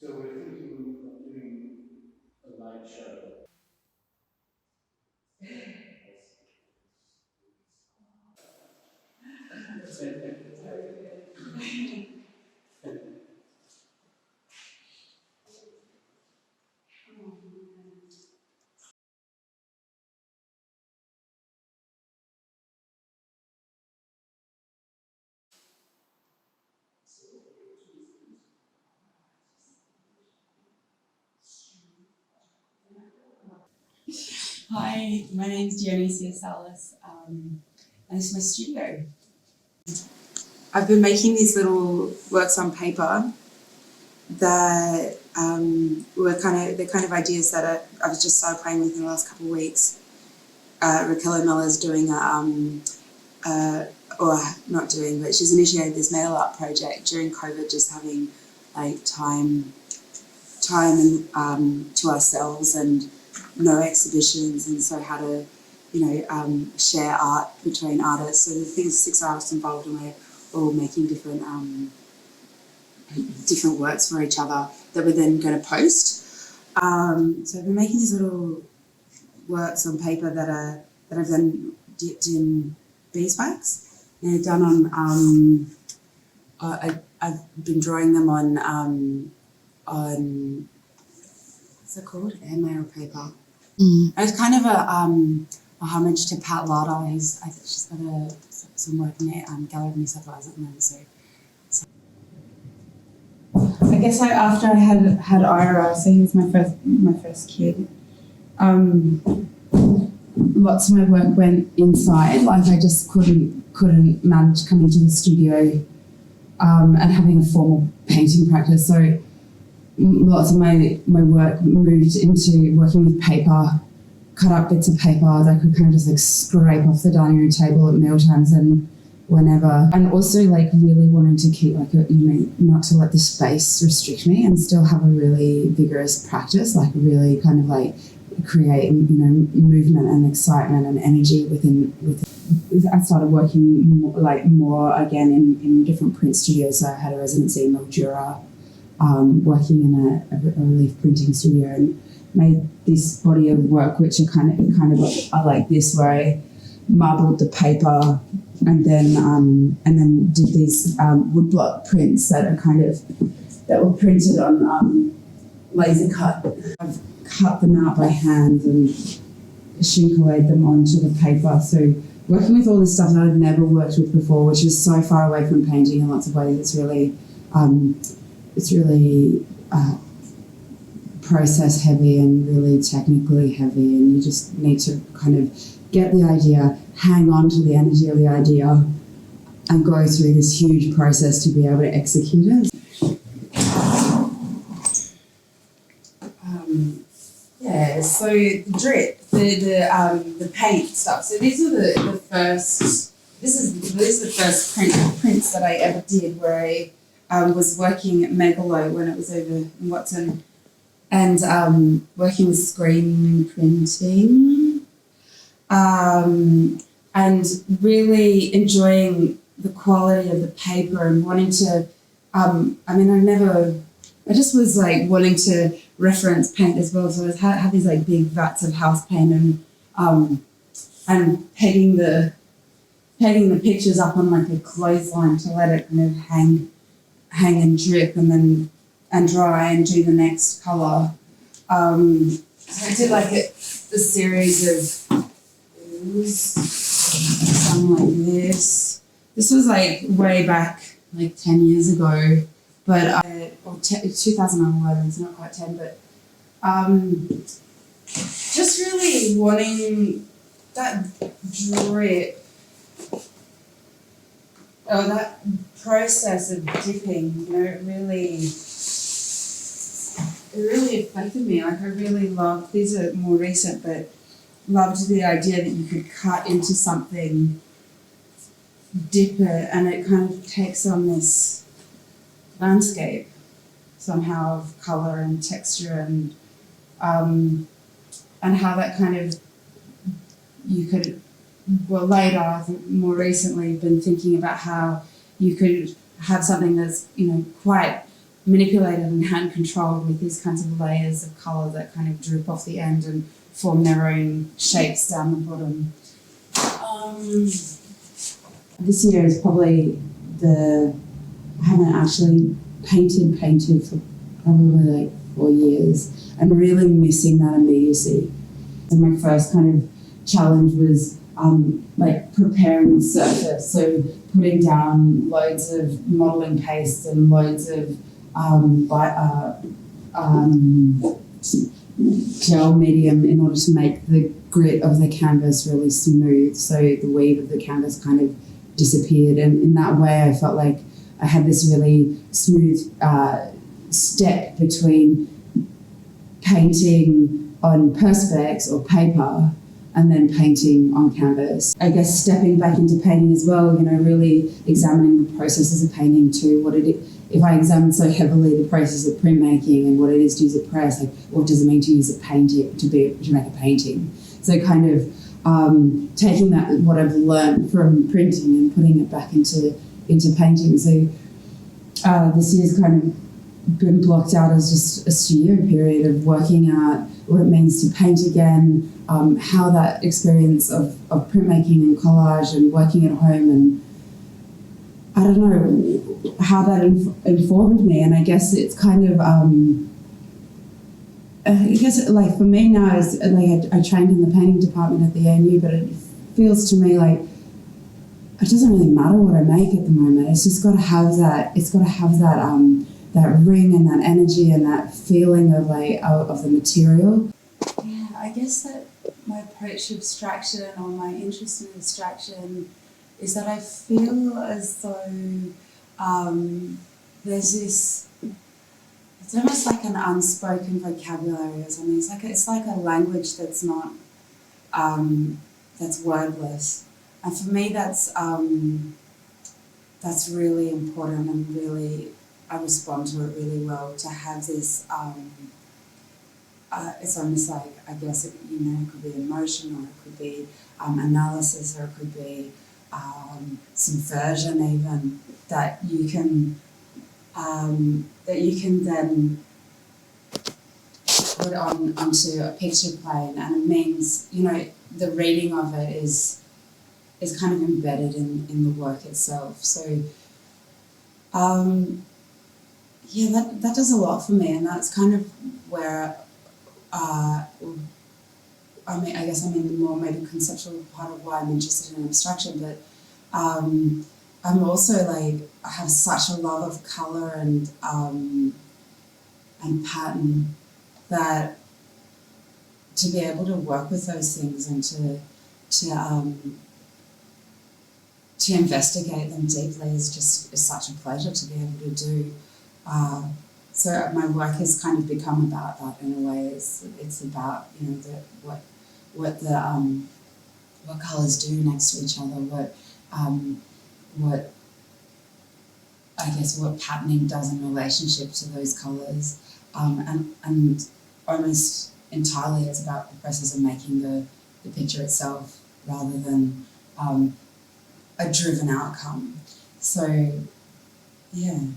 So we're thinking of doing a light show. Hi, my name is Dionisia Salas, and this is my studio. I've been making these little works on paper that they're kind of ideas that I've just started playing with in the last couple of weeks. Raquel Miller's doing or not doing, but she's initiated this metal art project during COVID, just having like time to ourselves and no exhibitions, and so how to share art between artists. So there's 6 artists involved, and we're all making different works for each other that we're then going to post. So I've been making these little works on paper that I've then dipped in beeswax, and I've done on I've been drawing them on what's it called, airmail paper. And it's kind of a homage to Pat Larder. I think she's got some work in the Gallery of New South Wales at the moment. So. I guess after I had Ira, so he was my first kid. Lots of my work went inside. Like I just couldn't manage coming to the studio and having a formal painting practice. So lots of my work moved into working with paper, cut up bits of paper that I could kind of just like scrape off the dining room table at mealtimes and whenever. And also like really wanting to keep like not to let the space restrict me and still have a really vigorous practice, like really kind of like create movement and excitement and energy within. I started working more again in different print studios. So I had a residency in Mildura, working in a relief printing studio, and made this body of work which are kind of like this, where I marbled the paper and then did these woodblock prints that were printed on laser cut. I've cut them out by hand and chincollated them onto the paper. So working with all this stuff that I've never worked with before, which is so far away from painting in lots of ways, it's really process heavy and really technically heavy, and you just need to kind of get the idea, hang on to the energy of the idea, and go through this huge process to be able to execute it. So the drip, the paint stuff. So these are the first. This is the first prints that I ever did, where I was working at Megalo when it was over in Watson, and working with screen printing, and really enjoying the quality of the paper and wanting to. I just was like wanting to reference paint as well. So I had these like big vats of house paint and pegging the pictures up on like a clothesline to let it kind of hang and drip and dry and do the next colour. So I did like a series of something like this. This was like way back, like 10 years ago, but 2011, it's not quite 10, but just really wanting that drip, or that process of dipping, it really affected me. Like I really loved, these are more recent, but loved the idea that you could cut into something, dip it, and it kind of takes on this landscape somehow of colour and texture, and how that kind of, you could, well later, I think more recently, been thinking about how you could have something that's, quite manipulated and hand controlled with these kinds of layers of colour that kind of droop off the end and form their own shapes down the bottom. This year is probably I haven't actually painted for probably like 4 years. I'm really missing that immediacy. And my first kind of challenge was like preparing the surface, so putting down loads of modelling paste and loads of gel medium in order to make the grit of the canvas really smooth, so the weave of the canvas kind of disappeared. And in that way I felt like I had this really smooth step between painting on perspex or paper and then painting on canvas. I guess stepping back into painting as well, really examining the processes of painting too. If I examine so heavily the process of printmaking and what it is to use a press, like what does it mean to use a painting to make a painting? So kind of taking that, what I've learned from printing, and putting it back into painting. So this year's kind of been blocked out as just a studio period of working out what it means to paint again, how that experience of printmaking and collage and working at home, and I don't know how that informed me. And I guess it's kind of, I guess like for me now, is like I trained in the painting department at the ANU, but it feels to me like it doesn't really matter what I make at the moment. It's just got to have that. It's got to have that that ring and that energy and that feeling of of the material. Yeah, I guess that my approach to abstraction, or my interest in abstraction, is that I feel as though there's this. It's almost like an unspoken vocabulary or something. It's like a language that's not that's wordless, and for me that's really important, and really I respond to it really well. To have this, it's almost like, I guess it could be emotion, or it could be analysis, or it could be subversion even, that you can then put onto a picture plane, and it means the reading of it is kind of embedded in the work itself. So that does a lot for me, and that's kind of where I guess I'm in the more maybe conceptual part of why I'm interested in abstraction, but I'm also I have such a love of colour and pattern, that to be able to work with those things and to investigate them deeply is such a pleasure to be able to do. So my work has kind of become about that in a way. It's about what colours do next to each other, what patterning does in relationship to those colours, and almost entirely it's about the process of making the picture itself, rather than a driven outcome. So yeah.